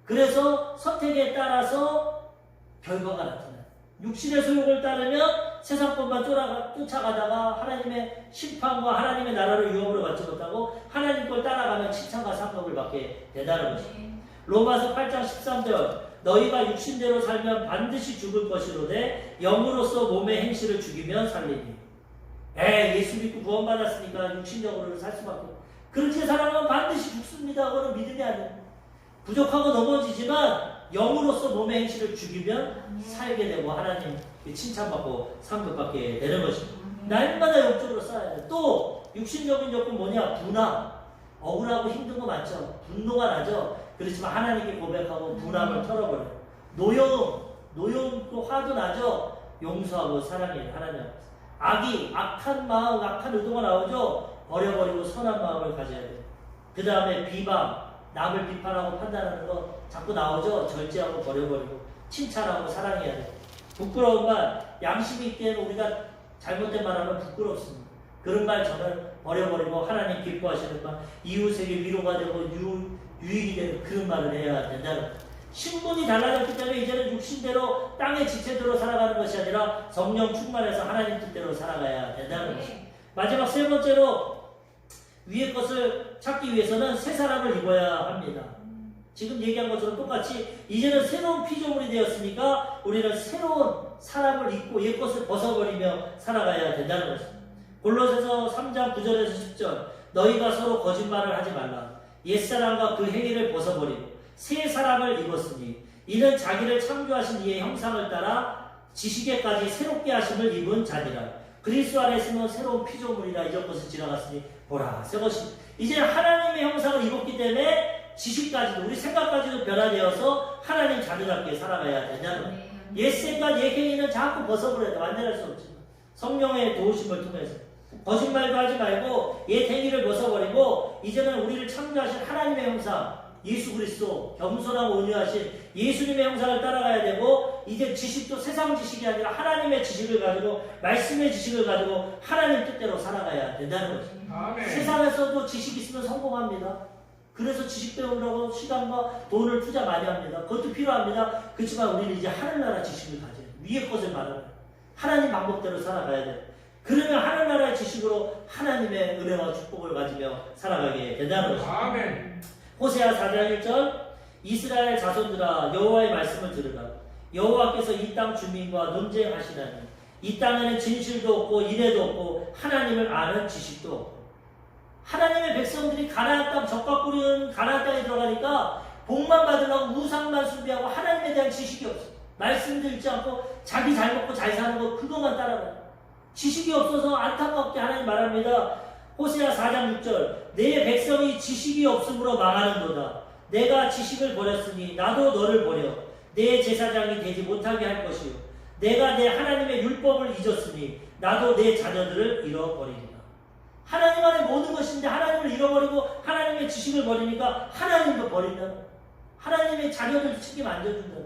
그래서 선택에 따라서 결과가 나타나요. 육신의 소욕을 따르면 세상 것만 쫓아가다가 하나님의 심판과 하나님의 나라를 유업으로 받지 못하고 하나님 걸 따라가면 칭찬과 상급을 받게 된다는 거죠. 로마서 8장 13절 너희가 육신대로 살면 반드시 죽을 것이로되 영으로서 몸의 행실을 죽이면 살리니. 예수 믿고 구원받았으니까 육신적으로는 살 수밖에 없고 그렇게 살아가면 반드시 죽습니다. 그거는 믿음이 아니에요. 부족하고 넘어지지만 영으로서 몸의 행실을 죽이면 살게 되고 하나님 칭찬받고 상급받게 되는 것입니다. 날마다 영적으로 쌓아야 돼요. 또 육신적인 욕구 뭐냐? 분함. 억울하고 힘든 거 많죠. 분노가 나죠. 그렇지만 하나님께 고백하고 분함을 털어버려요. 노여움도 화도 나죠. 용서하고 사랑해요. 하나님 앞에서. 악한 마음, 악한 의도가 나오죠. 버려버리고 선한 마음을 가져야 돼요. 그 다음에 비방, 남을 비판하고 판단하는 거 자꾸 나오죠. 절제하고 버려버리고 칭찬하고 사랑해야 돼요. 부끄러운 말, 양심이 있기에는 우리가 잘못된 말하면 부끄럽습니다. 그런 말 저는 버려버리고 하나님 기뻐하시는 말, 이웃에게 위로가 되고 유익이 되는 그런 말을 해야 된다는 거예요. 신분이 달라졌기 때문에 이제는 육신대로 땅의 지체대로 살아가는 것이 아니라 성령 충만해서 하나님 뜻대로 살아가야 된다는 것입니다. 마지막 세 번째로 위의 것을 찾기 위해서는 새 사람을 입어야 합니다. 지금 얘기한 것처럼 똑같이 이제는 새로운 피조물이 되었으니까 우리는 새로운 사람을 입고 옛 것을 벗어버리며 살아가야 된다는 것입니다. 골로새서 3장 9절에서 10절 너희가 서로 거짓말을 하지 말라. 옛사람과 그 행위를 벗어버리고 새 사람을 입었으니 이는 자기를 창조하신 이의 형상을 따라 지식에까지 새롭게 하심을 입은 자니라. 그리스도 안에 있으면 새로운 피조물이라 이전 것을 지나갔으니 보라 새 것이. 이제 하나님의 형상을 입었기 때문에 지식까지도 우리 생각까지도 변화되어서 하나님 자녀답게 살아가야 된다는 거예요. 옛 생각 옛 행위는 자꾸 벗어버려야 돼. 완전할 수 없지만 성령의 도우심을 통해서 거짓말도 하지 말고 옛 행위를 벗어버리고 이제는 우리를 창조하신 하나님의 형상 예수 그리스도 겸손하고 온유하신 예수님의 형상을 따라가야 되고 이제 지식도 세상 지식이 아니라 하나님의 지식을 가지고 말씀의 지식을 가지고 하나님 뜻대로 살아가야 된다는 거죠. 아멘. 세상에서도 지식 있으면 성공합니다. 그래서 지식 배우려고 시간과 돈을 투자 많이 합니다. 그것도 필요합니다. 그렇지만 우리는 이제 하늘나라 지식을 가져야 돼요. 위의 것을 말하는 하나님 방법대로 살아가야 돼요. 그러면 하늘나라의 지식으로 하나님의 은혜와 축복을 가지며 살아가게 된다는 것입니다. 아멘. 호세아 4장 1절 이스라엘 자손들아 여호와의 말씀을 들으라. 여호와께서 이 땅 주민과 논쟁하시나니 이 땅에는 진실도 없고 인애도 없고 하나님을 아는 지식도 없고. 하나님의 백성들이 가나안 땅 젖과 꿀이 가나안 땅에 들어가니까 복만 받으려고 우상만 숭배하고 하나님에 대한 지식이 없어. 말씀도 읽지 않고 자기 잘 먹고 잘 사는 거 그것만 따라가요. 지식이 없어서 안타깝게 하나님 말합니다. 호세아 4장 6절 내 백성이 지식이 없으므로 망하는도다. 내가 지식을 버렸으니 나도 너를 버려 내 제사장이 되지 못하게 할 것이요 내가 내 하나님의 율법을 잊었으니 나도 내 자녀들을 잃어버리리라. 하나님 안에 모든 것인데 하나님을 잃어버리고 하나님의 지식을 버리니까 하나님도 버린다. 하나님의 자녀들 책임 안 져준다.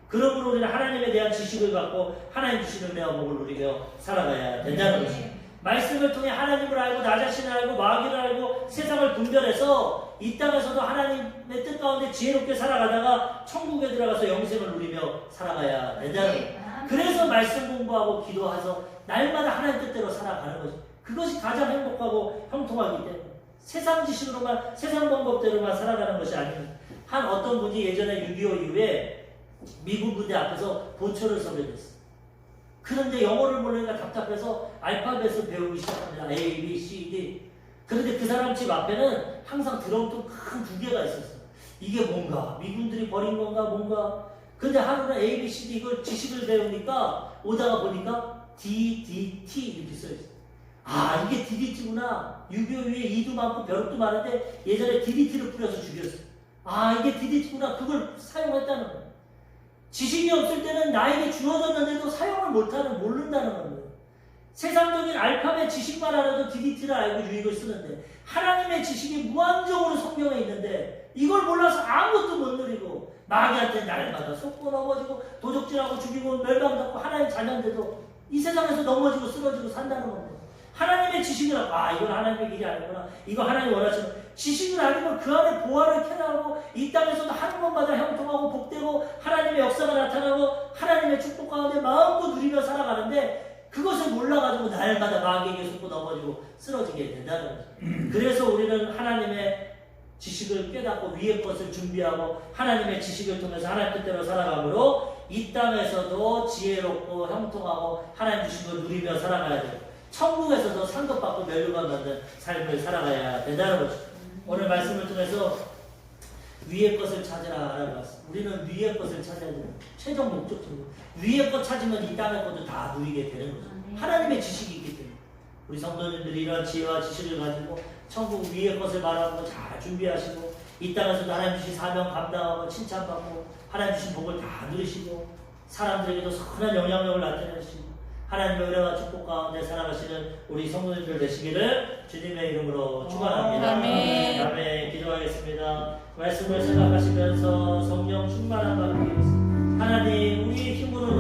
그러므로 우리는 하나님에 대한 지식을 갖고 하나님 주시는 은혜와 복을 누리며 살아가야 된다는 것입니다. 말씀을 통해 하나님을 알고 나 자신을 알고 마귀를 알고 세상을 분별해서 이 땅에서도 하나님의 뜻 가운데 지혜롭게 살아가다가 천국에 들어가서 영생을 누리며 살아가야 된다는 거예요. 그래서 말씀 공부하고 기도해서 날마다 하나님 뜻대로 살아가는 거죠. 그것이 가장 행복하고 형통하기 때문에 세상 지식으로만, 세상 방법대로만 살아가는 것이 아닙니다. 한 어떤 분이 예전에 6.25 이후에 미군 부대 앞에서 보초를 서게 됐어요. 그런데 영어를 모르니까 답답해서 알파벳을 배우기 시작합니다. A, B, C, D. 그런데 그 사람 집 앞에는 항상 드럼통 큰 2개가 있었어요. 이게 뭔가? 미군들이 버린 건가? 뭔가? 근데 하루는 A, B, C, D 이걸 지식을 배우니까 오다가 보니까 D, D, T 이렇게 써있어요. 아, 이게 DDT구나. 6.25 위에 이도 많고 벼룩도 많은데 예전에 DDT를 뿌려서 죽였어요. 아, 이게 DDT구나. 그걸 사용했다는 거예요. 지식이 없을 때는 나에게 주어졌는데도 사용을 못하는, 모른다는 겁니다. 세상적인 알파벳 지식만 알아도 DDT를 알고 유익을 쓰는데 하나님의 지식이 무한정으로 성경에 있는데 이걸 몰라서 아무것도 못 누리고 마귀한테 날마다 속고 넘어지고 도적질하고 죽이고 멸망받고 하나님 자녀인데도 이 세상에서 넘어지고 쓰러지고 산다는 겁니다. 하나님의 지식을 알고 아 이건 하나님의 길이 아니구나. 이거 하나님 원하시는 지식을 알면 그 안에 보화를 캐나가고 이 땅에서도 한 번마다 형통하고 복되고 하나님의 역사가 나타나고 하나님의 축복 가운데 마음껏 누리며 살아가는데 그것을 몰라가지고 날마다 마귀에게 속고 넘어지고 쓰러지게 된다는 거죠. 그래서 우리는 하나님의 지식을 깨닫고 위의 것을 준비하고 하나님의 지식을 통해서 하나님 뜻대로 살아가므로 이 땅에서도 지혜롭고 형통하고 하나님 주신 걸 누리며 살아가야 돼요. 천국에서도 상급받고 멸류관 받는 삶을 살아가야 된다는 거죠. 오늘 말씀을 통해서 위의 것을 찾으라 알아봤습니다. 우리는 위의 것을 찾아야 돼요. 최종 목적적으로 위의 것 찾으면 이 땅의 것도 다 누리게 되는 거죠. 하나님의 지식이 있기 때문에 우리 성도님들이 이런 지혜와 지식을 가지고 천국 위의 것을 바라보고 잘 준비하시고 이 땅에서도 하나님 주신 사명 감당하고 칭찬받고 하나님 주신 복을 다 누리시고 사람들에게도 선한 영향력을 나타내시고 하나님의 은혜와 축복 가운데 살아가시는 우리 성도님들 되시기를 주님의 이름으로 축원합니다. 아멘. 아멘. 기도하겠습니다. 말씀을 생각하시면서 성령 충만한 마음이 하나님 우리의 힘으로